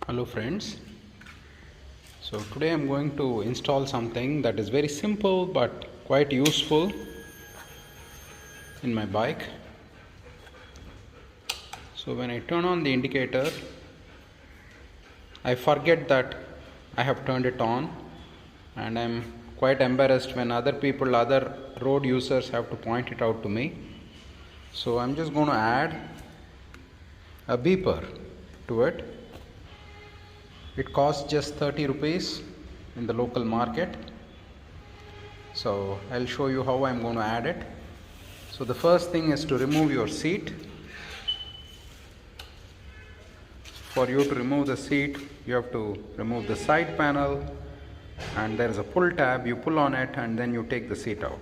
Hello friends. So today I'm going to install something that is very simple but quite useful in my bike. So when I turn on the indicator, I forget that I have turned it on, and I'm quite embarrassed when other road users have to point it out to me. So I'm just going to add a beeper to it. It costs just 30 rupees in the local market. So I'll show you how I'm going to add it. So the first thing is to remove your seat. For you to remove the seat, you have to remove the side panel, and there is a pull tab. You pull on it and then you take the seat out.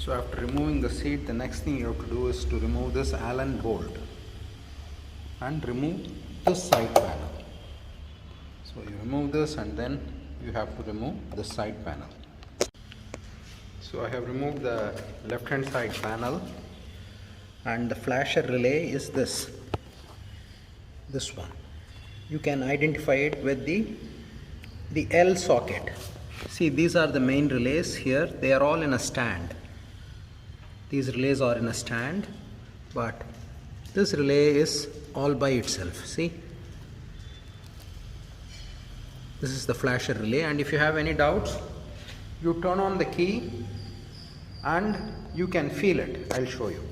So after removing the seat, the next thing you have to do is to remove this Allen bolt and remove the side panel. So you remove this and then you have to remove the side panel. So I have removed the left hand side panel, and the flasher relay is this one. You can identify it with the L socket. See, these are the main relays here. They are all in a stand. These relays are in a stand, but this relay is all by itself. See, this is the flasher relay, and if you have any doubts, you turn on the key and you can feel it. I'll show you.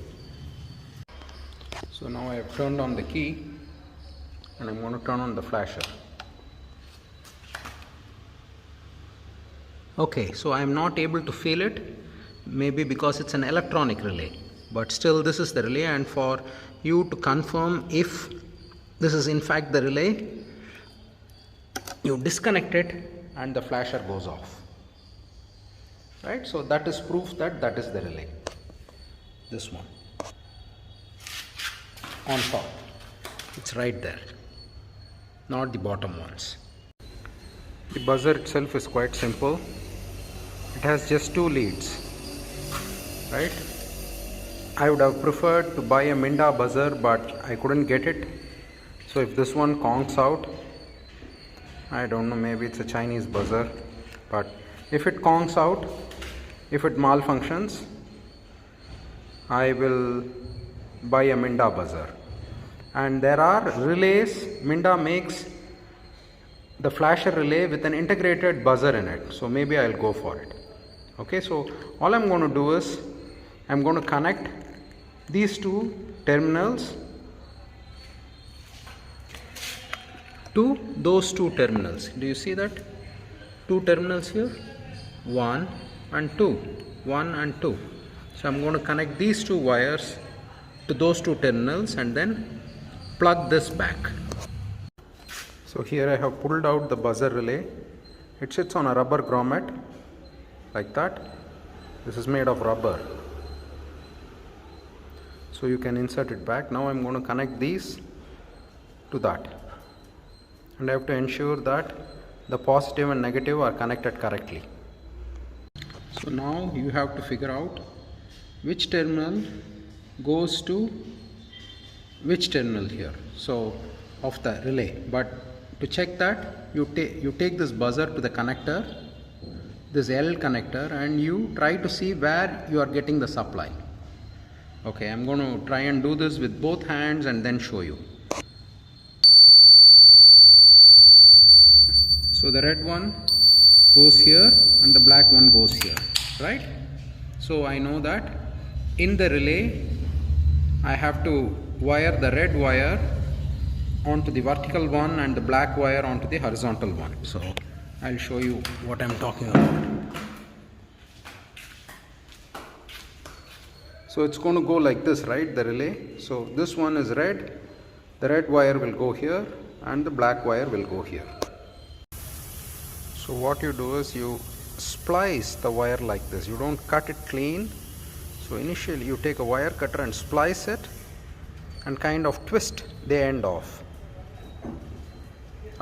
So now I have turned on the key and I'm going to turn on the flasher. Okay, so I am not able to feel it, maybe because it's an electronic relay, but still this is the relay, and for you to confirm if this is in fact the relay, you disconnect it and the flasher goes off. Right, so that is proof that that is the relay. This one on top, it's right there, not the bottom ones. The buzzer itself is quite simple. It has just two leads. Right, I would have preferred to buy a Minda buzzer, but I couldn't get it. So if this one conks out, I don't know, maybe it's a Chinese buzzer, but if it conks out, if it malfunctions, I will buy a Minda buzzer. And there are relays. Minda makes the flasher relay with an integrated buzzer in it, so maybe I'll go for it. Okay, so all I'm going to do is I'm going to connect these two terminals to those two terminals. Do you see that? Two terminals here, 1 and 2, 1 and 2. So I'm going to connect these two wires to those two terminals and then plug this back. So here I have pulled out the buzzer relay. It sits on a rubber grommet like that. This is made of rubber, so you can insert it back. Now I'm going to connect these to that, and I have to ensure that the positive and negative are connected correctly. So now you have to figure out which terminal goes to which terminal here, so of the relay. But to check that, you take this buzzer to the connector, this L connector, and you try to see where you are getting the supply. Okay, I'm going to try and do this with both hands and then show you. So the red one goes here and the black one goes here, right? So I know that in the relay I have to wire the red wire onto the vertical one and the black wire onto the horizontal one. So I'll show you what I'm talking about. So it's going to go like this, right, the relay. So this one is red, the red wire will go here and the black wire will go here. So what you do is you splice the wire like this. You don't cut it clean. So initially you take a wire cutter and splice it and kind of twist the end off.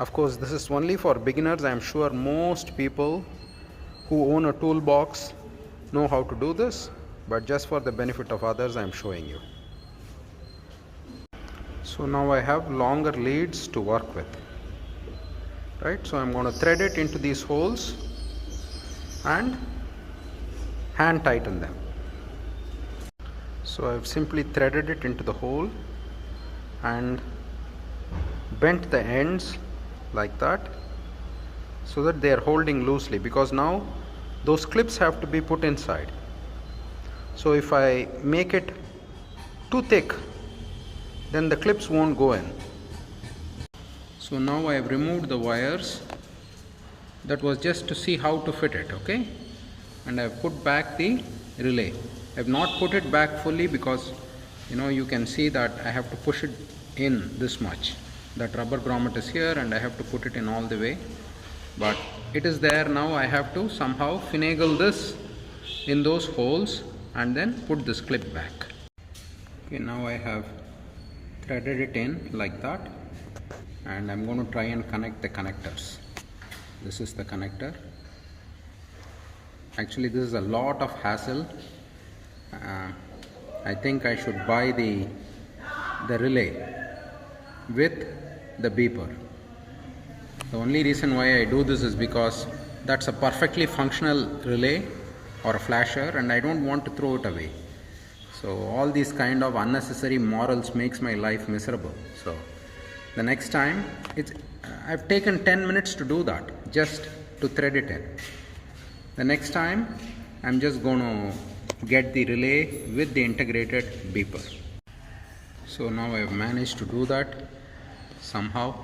Of course, this is only for beginners. I am sure most people who own a toolbox know how to do this, but just for the benefit of others, I am showing you. So now I have longer leads to work with, right? So I'm going to thread it into these holes and hand tighten them. So I've simply threaded it into the hole and bent the ends like that, so that they are holding loosely, because now those clips have to be put inside. So if I make it too thick, then the clips won't go in. So now I have removed the wires. That was just to see how to fit it, okay? And I have put back the relay. I have not put it back fully because you can see that I have to push it in this much. That rubber grommet is here and I have to put it in all the way, but it is there now. I have to somehow finagle this in those holes and then put this clip back. Okay, now I have threaded it in like that, and I'm going to try and connect the connectors. This is the connector. Actually, this is a lot of hassle. I think I should buy the relay with the beeper. The only reason why I do this is because that's a perfectly functional relay or a flasher and I don't want to throw it away. So all these kind of unnecessary morals makes my life miserable. So the next time, I've taken 10 minutes to do that, just to thread it in. The next time I'm just going to get the relay with the integrated beeper. So now I've managed to do that somehow,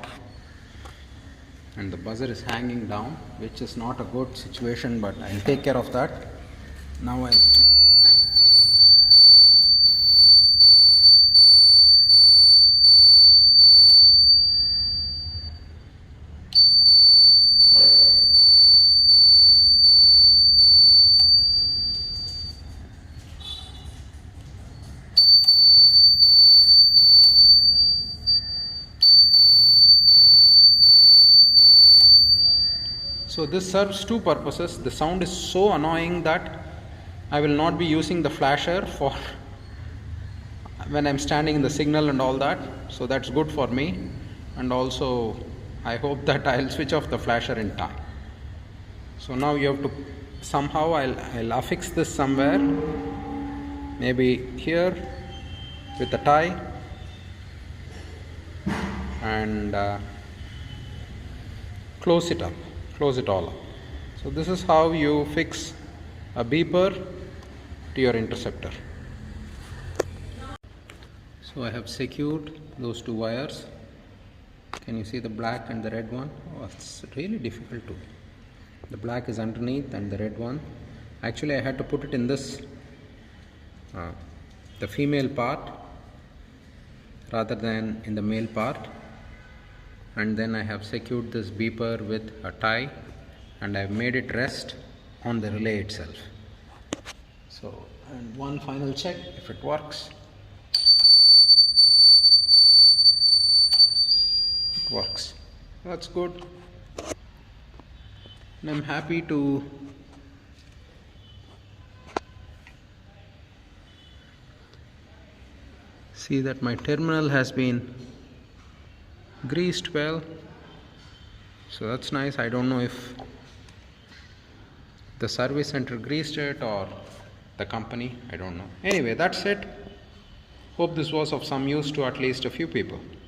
and the buzzer is hanging down, which is not a good situation, but I'll take care of that. Now So this serves two purposes. The sound is so annoying that I will not be using the flasher for when I'm standing in the signal and all that. So that's good for me, and also I hope that I'll switch off the flasher in time. So now you have to somehow I'll affix this somewhere, maybe here with a tie, and close it all up. So this is how you fix a beeper to your interceptor. So I have secured those two wires. Can you see the black and the red one? Oh, it's really difficult to. The black is underneath and the red one. Actually, I had to put it in this, the female part rather than in the male part. And then I have secured this beeper with a tie and I've made it rest on the relay itself. So, and one final check if it works. It works. That's good. And I'm happy to see that my terminal has been greased well, so that's nice. I don't know if the service center greased it or the company, I don't know. Anyway, that's it. Hope this was of some use to at least a few people.